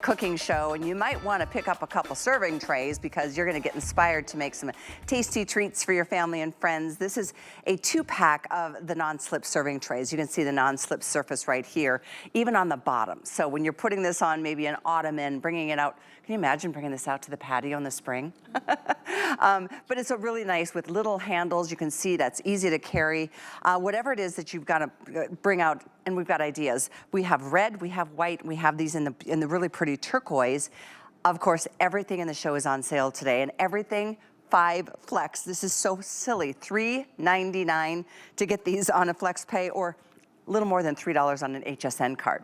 Cooking show, and you might want to pick up a couple serving trays because you're going to get inspired to make some tasty treats for your family and friends. This is a 2-pack of the non-slip serving trays. You can see the non-slip surface right here, even on the bottom. So when you're putting this on maybe an ottoman, bringing it out, can you imagine bringing this out to the patio in the spring? But it's a really nice with little handles. You can see that's easy to carry. Whatever it is that you've got to bring out, and we've got ideas. We have red, we have white, we have these in the really pretty turquoise. Of course, everything in the show is on sale today, and everything 5 flex. This is so silly. $3.99 to get these on a flex pay, or a little more than $3 on an HSN card.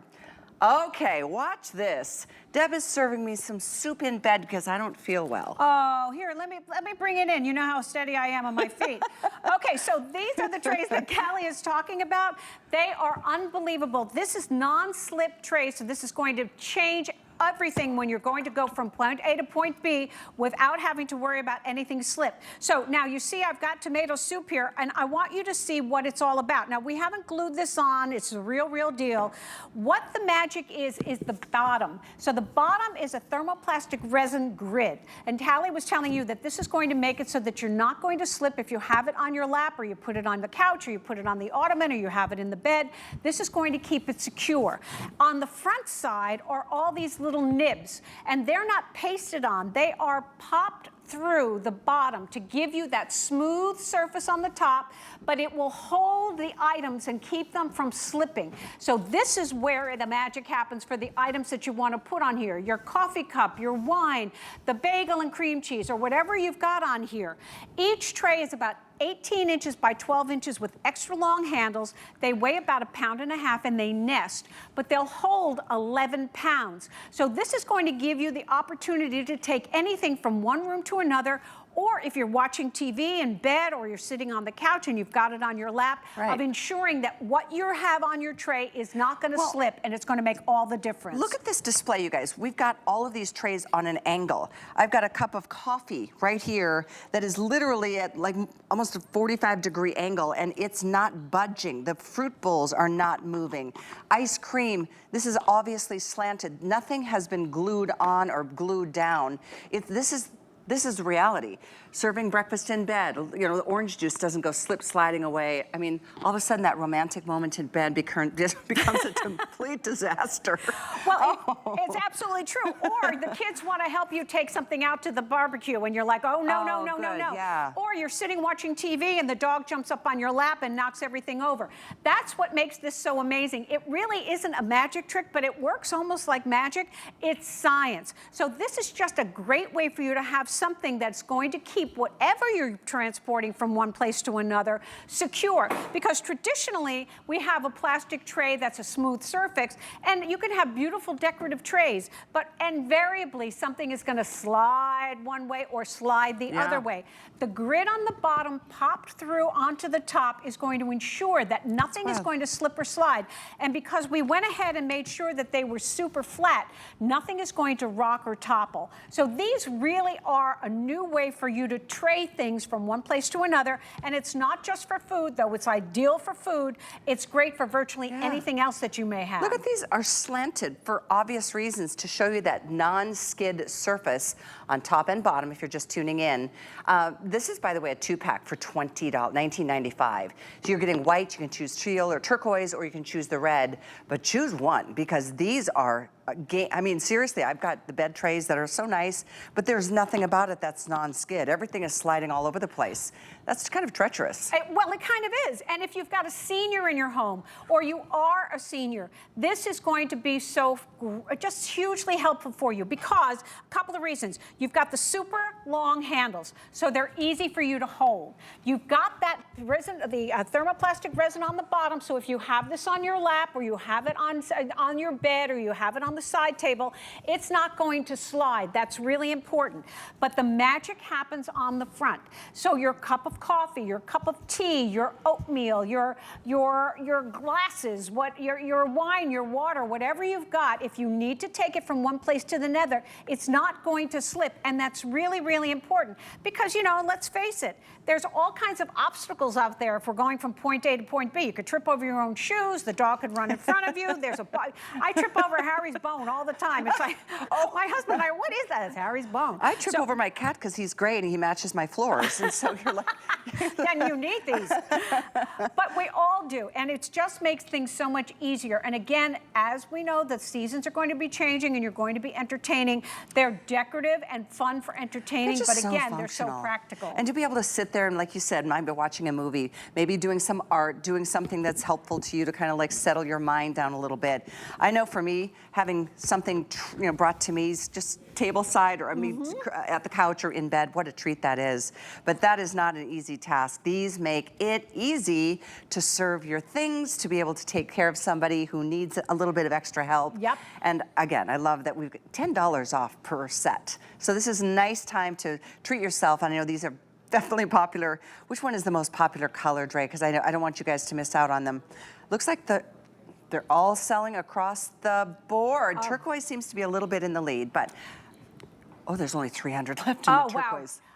Okay, watch this. Deb is serving me some soup in bed because I don't feel well. Oh, here, let me bring it in. You know how steady I am on my feet. Okay, so these are the trays that Callie is talking about. They are unbelievable. This is non-slip trays, so this is going to change everything when you're going to go from point A to point B without having to worry about anything slip. So now you see I've got tomato soup here, and I want you to see what it's all about. Now we haven't glued this on, it's the real deal. What the magic is the bottom. So the bottom is a thermoplastic resin grid, and Callie was telling you that this is going to make it so that you're not going to slip if you have it on your lap, or you put it on the couch, or you put it on the ottoman, or you have it in the bed. This is going to keep it secure. On the front side are all these little nibs, and they're not pasted on, they are popped through the bottom to give you that smooth surface on the top, but it will hold the items and keep them from slipping. So this is where the magic happens for the items that you want to put on here. Your coffee cup, your wine, the bagel and cream cheese, or whatever you've got on here. Each tray is about 18 inches by 12 inches with extra long handles. They weigh about 1.5 pounds and they nest, but they'll hold 11 pounds. So this is going to give you the opportunity to take anything from one room to another, or if you're watching TV in bed, or you're sitting on the couch and you've got it on your lap, of ensuring that what you have on your tray is not going to slip, and it's going to make all the difference. Look at this display, you guys. We've got all of these trays on an angle. I've got a cup of coffee right here that is literally at like almost a 45-degree angle, and it's not budging. The fruit bowls are not moving. Ice cream, this is obviously slanted. Nothing has been glued on or glued down. This is reality. Serving breakfast in bed, you know, the orange juice doesn't go sliding away. I mean, all of a sudden that romantic moment in bed becomes a complete disaster. Well, it's absolutely true. Or the kids want to help you take something out to the barbecue, and you're like, oh, no. Yeah. Or you're sitting watching TV and the dog jumps up on your lap and knocks everything over. That's what makes this so amazing. It really isn't a magic trick, but it works almost like magic. It's science. So this is just a great way for you to have something that's going to keep whatever you're transporting from one place to another secure. Because traditionally, we have a plastic tray that's a smooth surface, and you can have beautiful decorative trays, but invariably something is going to slide one way or slide the other way. The grid on the bottom popped through onto the top is going to ensure that nothing is going to slip or slide. And because we went ahead and made sure that they were super flat, nothing is going to rock or topple. So these really are a new way for you to tray things from one place to another. And it's not just for food, though it's ideal for food. It's great for virtually anything else that you may have. Look at these are slanted for obvious reasons to show you that non-skid surface on top and bottom if you're just tuning in. This is, by the way, a 2-pack for $19.95. So you're getting white, you can choose teal or turquoise, or you can choose the red, but choose one because these are I mean, seriously, I've got the bed trays that are so nice, but there's nothing about it that's non-skid. Everything is sliding all over the place. That's kind of treacherous. Well, it kind of is. And if you've got a senior in your home, or you are a senior, this is going to be so just hugely helpful for you, because a couple of reasons. You've got the super long handles, so they're easy for you to hold. You've got that resin, the thermoplastic resin on the bottom, so if you have this on your lap, or you have it on your bed, or you have it on the side table, it's not going to slide. That's really important. But the magic happens on the front. So your cup of coffee, your cup of tea, your oatmeal, your glasses, your wine, your water, whatever you've got, if you need to take it from one place to the nether, it's not going to slip. And that's really, really important. Because, you know, let's face it, there's all kinds of obstacles out there if we're going from point A to point B. You could trip over your own shoes, the dog could run in front of you, I trip over Harry's bone all the time. It's like, oh, my husband and I, what is that? It's Harry's bone. I trip over my cat because he's gray and he matches my floors. And so you're like... Then you need these. But we all do. And it just makes things so much easier. And again, as we know, the seasons are going to be changing and you're going to be entertaining. They're decorative and fun for entertaining. But again, they're so practical. And to be able to sit there and, like you said, maybe watching a movie, maybe doing some art, doing something that's helpful to you to kind of like settle your mind down a little bit. I know for me, having something brought to me, just tableside or at the couch or in bed, what a treat that is. But that is not an easy task. These make it easy to serve your things, to be able to take care of somebody who needs a little bit of extra help. Yep. And again, I love that we've got $10 off per set. So this is a nice time to treat yourself. And I know these are definitely popular. Which one is the most popular color, Dre? Because I don't want you guys to miss out on them. Looks like they're all selling across the board. Oh. Turquoise seems to be a little bit in the lead, but oh, there's only 300 left in the turquoise. Wow.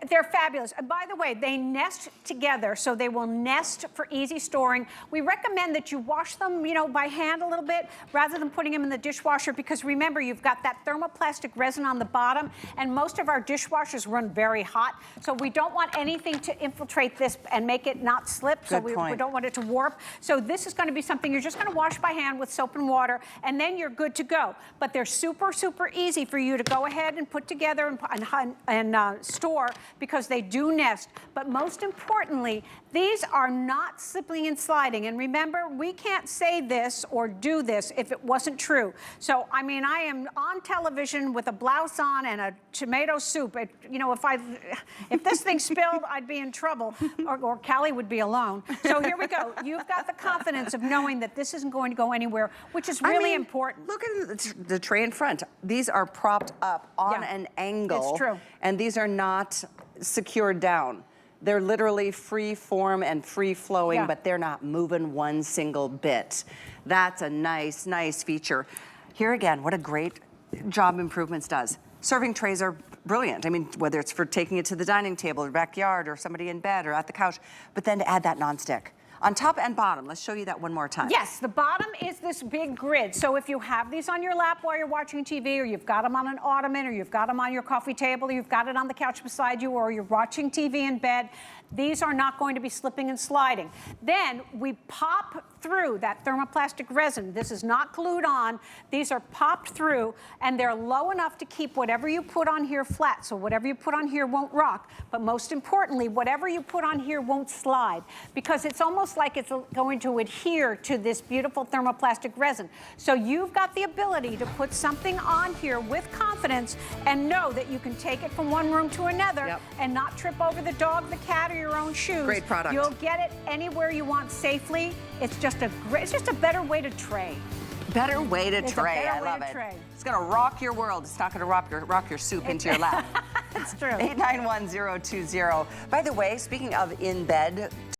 They're fabulous. And by the way, they nest together, so they will nest for easy storing. We recommend that you wash them, by hand a little bit rather than putting them in the dishwasher, because remember, you've got that thermoplastic resin on the bottom, and most of our dishwashers run very hot, so we don't want anything to infiltrate this and make it not slip. So we don't want it to warp. So this is going to be something you're just going to wash by hand with soap and water, and then you're good to go. But they're super, super easy for you to go ahead and put together and store, because they do nest. But most importantly, these are not slipping and sliding. And remember, we can't say this or do this if it wasn't true. So, I mean, I am on television with a blouse on and a tomato soup. If this thing spilled, I'd be in trouble, or Callie would be alone. So here we go. You've got the confidence of knowing that this isn't going to go anywhere, which is really important. Look at the tray in front. These are propped up on an angle. It's true. And these are not secured down. They're literally free form and free flowing, but they're not moving one single bit. That's a nice, nice feature. Here again, what a great job Improvements does. Serving trays are brilliant. I mean, whether it's for taking it to the dining table or backyard or somebody in bed or at the couch, but then to add that nonstick. On top and bottom, let's show you that one more time. Yes, the bottom is this big grid. So if you have these on your lap while you're watching TV, or you've got them on an ottoman, or you've got them on your coffee table, or you've got it on the couch beside you, or you're watching TV in bed, these are not going to be slipping and sliding. Then we pop through that thermoplastic resin. This is not glued on. These are popped through, and they're low enough to keep whatever you put on here flat. So whatever you put on here won't rock. But most importantly, whatever you put on here won't slide, because it's almost like it's going to adhere to this beautiful thermoplastic resin. So you've got the ability to put something on here with confidence and know that you can take it from one room to another and not trip over the dog, the cat, or your own shoes. Great product. You'll get it anywhere you want safely. It's just a better way to tray. Better way to tray. I love it. It's going to rock your world. It's not going to rock your soup into your lap. It's true. 891-020. By the way, speaking of in bed,